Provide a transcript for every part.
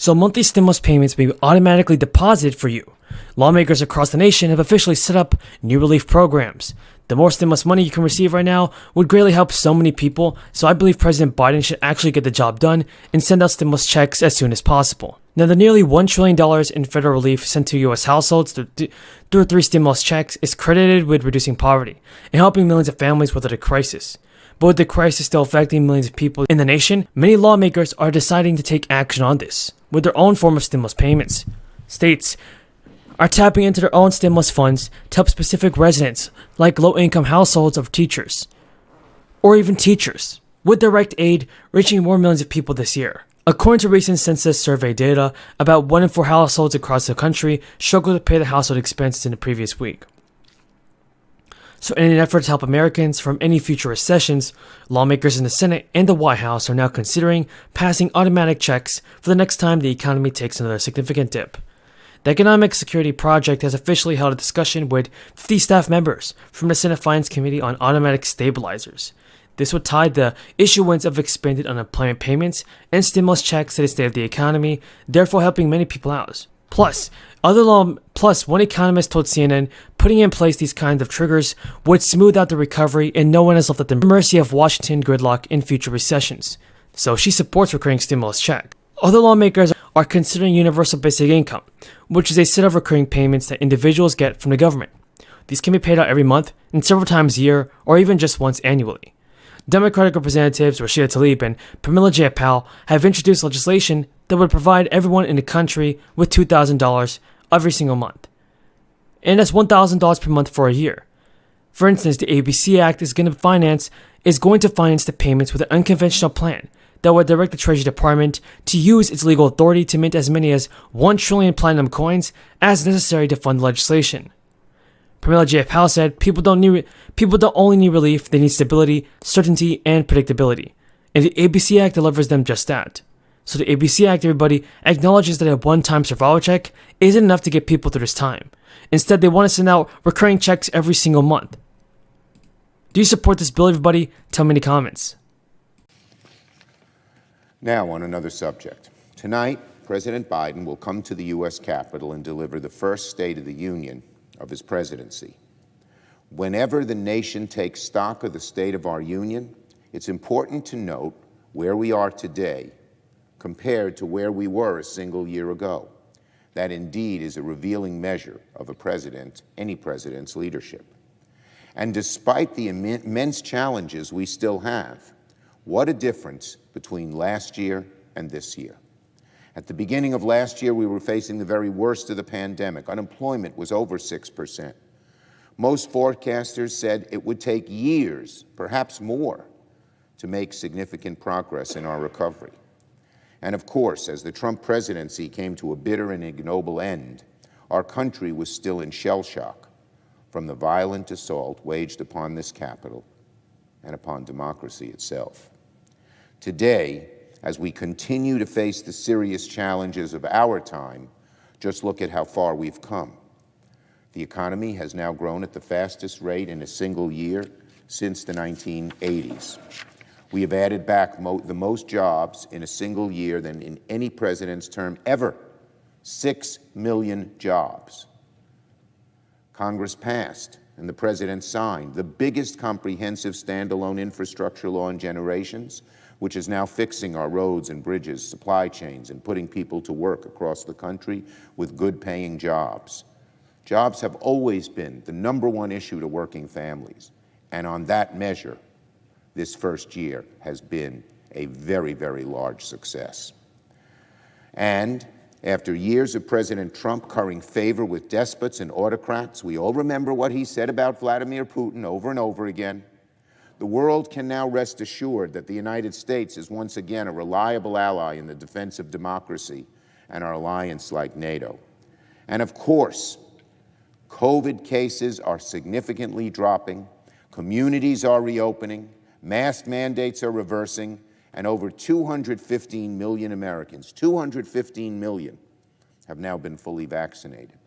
so monthly stimulus payments may be automatically deposited for you. Lawmakers across the nation have officially set up new relief programs. The more stimulus money you can receive right now would greatly help so many people, so I believe President Biden should actually get the job done and send out stimulus checks as soon as possible. Now, the nearly $1 trillion in federal relief sent to U.S. households through 3 stimulus checks is credited with reducing poverty and helping millions of families weather the crisis. But with the crisis still affecting millions of people in the nation, many lawmakers are deciding to take action on this with their own form of stimulus payments. States are tapping into their own stimulus funds to help specific residents, like low-income households of teachers, or even teachers, with direct aid reaching more millions of people this year. According to recent census survey data, about 1 in 4 households across the country struggled to pay the household expenses in the previous week. So in an effort to help Americans from any future recessions, lawmakers in the Senate and the White House are now considering passing automatic checks for the next time the economy takes another significant dip. The Economic Security Project has officially held a discussion with 50 staff members from the Senate Finance Committee on automatic stabilizers. This would tie the issuance of expanded unemployment payments and stimulus checks to the state of the economy, therefore helping many people out. Plus, one economist told CNN putting in place these kinds of triggers would smooth out the recovery and no one is left at the mercy of Washington gridlock in future recessions. So she supports recurring stimulus check. Other lawmakers are considering universal basic income, which is a set of recurring payments that individuals get from the government. These can be paid out every month and several times a year or even just once annually. Democratic Representatives Rashida Tlaib and Pramila Jayapal have introduced legislation that would provide everyone in the country with $2,000 every single month. And that's $1,000 per month for a year. For instance, the ABC Act is going to finance the payments with an unconventional plan that would direct the Treasury Department to use its legal authority to mint as many as 1 trillion platinum coins as necessary to fund the legislation. Pramila Jayapal said people don't only need relief, they need stability, certainty, and predictability. And the ABC Act delivers them just that. So the ABC Act, everybody, acknowledges that a one-time survival check isn't enough to get people through this time. Instead, they want to send out recurring checks every single month. Do you support this bill, everybody? Tell me in the comments. Now, on another subject. Tonight, President Biden will come to the U.S. Capitol and deliver the first State of the Union of his presidency. Whenever the nation takes stock of the state of our union, it's important to note where we are today compared to where we were a single year ago. That indeed is a revealing measure of any president's leadership. And despite the immense challenges we still have, what a difference between last year and this year. At the beginning of last year, we were facing the very worst of the pandemic. Unemployment was over 6%. Most forecasters said it would take years, perhaps more, to make significant progress in our recovery. And of course, as the Trump presidency came to a bitter and ignoble end, our country was still in shell shock from the violent assault waged upon this Capitol and upon democracy itself. Today, as we continue to face the serious challenges of our time, just look at how far we've come. The economy has now grown at the fastest rate in a single year since the 1980s. We have added back the most jobs in a single year than in any president's term ever, 6 million jobs. Congress passed and the president signed the biggest comprehensive standalone infrastructure law in generations, which is now fixing our roads and bridges, supply chains, and putting people to work across the country with good-paying jobs. Jobs have always been the #1 issue to working families, and on that measure, this first year has been a very, very large success. And after years of President Trump currying favor with despots and autocrats, we all remember what he said about Vladimir Putin over and over again. The world can now rest assured that the United States is once again a reliable ally in the defense of democracy and our alliance like NATO. And of course, COVID cases are significantly dropping, communities are reopening, mask mandates are reversing, and over 215 million Americans, 215 million, have now been fully vaccinated.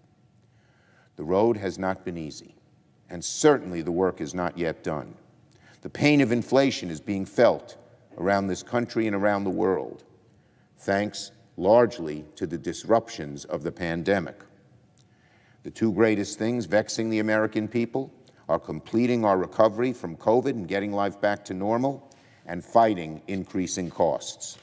The road has not been easy, and certainly the work is not yet done. The pain of inflation is being felt around this country and around the world. Thanks largely to the disruptions of the pandemic. The two greatest things vexing the American people are completing our recovery from COVID and getting life back to normal, and fighting increasing costs.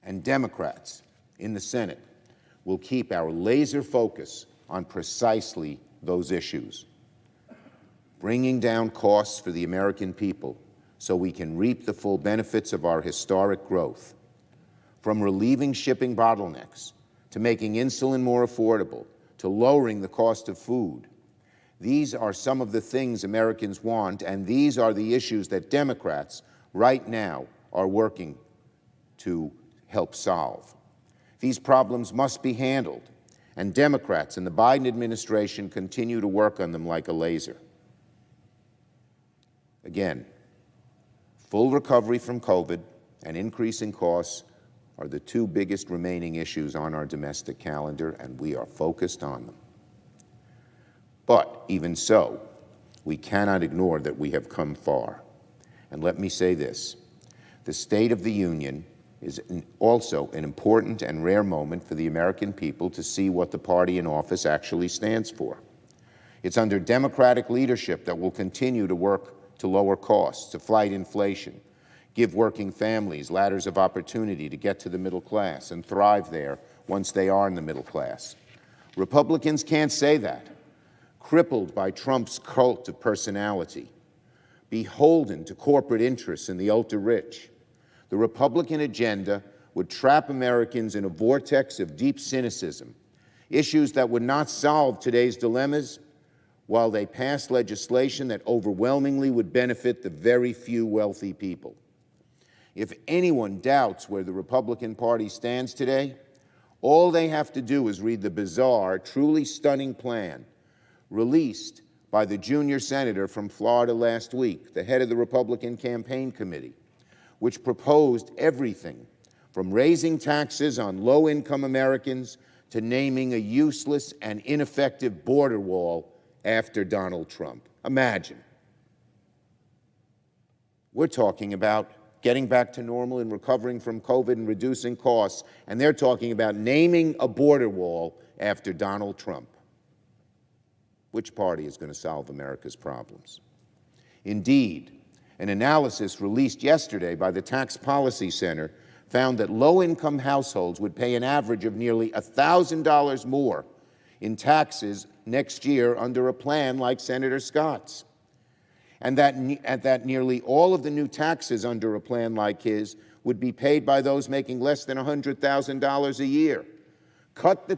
And Democrats in the Senate will keep our laser focus on precisely those issues, bringing down costs for the American people so we can reap the full benefits of our historic growth, from relieving shipping bottlenecks to making insulin more affordable to lowering the cost of food. These are some of the things Americans want, and these are the issues that Democrats right now are working to help solve. These problems must be handled, and Democrats and the Biden administration continue to work on them like a laser. Again, full recovery from COVID and increasing costs are the two biggest remaining issues on our domestic calendar, and we are focused on them. But even so, we cannot ignore that we have come far. And let me say this: the State of the Union is also an important and rare moment for the American people to see what the party in office actually stands for. It's under Democratic leadership that we'll continue to work to lower costs, to fight inflation, give working families ladders of opportunity to get to the middle class and thrive there once they are in the middle class. Republicans can't say that. Crippled by Trump's cult of personality, beholden to corporate interests and the ultra-rich, the Republican agenda would trap Americans in a vortex of deep cynicism, issues that would not solve today's dilemmas, while they pass legislation that overwhelmingly would benefit the very few wealthy people. If anyone doubts where the Republican Party stands today, all they have to do is read the bizarre, truly stunning plan released by the junior senator from Florida last week, the head of the Republican campaign committee, which proposed everything from raising taxes on low-income Americans to naming a useless and ineffective border wall after Donald Trump. Imagine. We're talking about getting back to normal and recovering from COVID and reducing costs, and they're talking about naming a border wall after Donald Trump. Which party is going to solve America's problems? Indeed, an analysis released yesterday by the Tax Policy Center found that low-income households would pay an average of nearly $1,000 more in taxes next year under a plan like Senator Scott's, and that nearly all of the new taxes under a plan like his would be paid by those making less than $100,000 a year. Cut the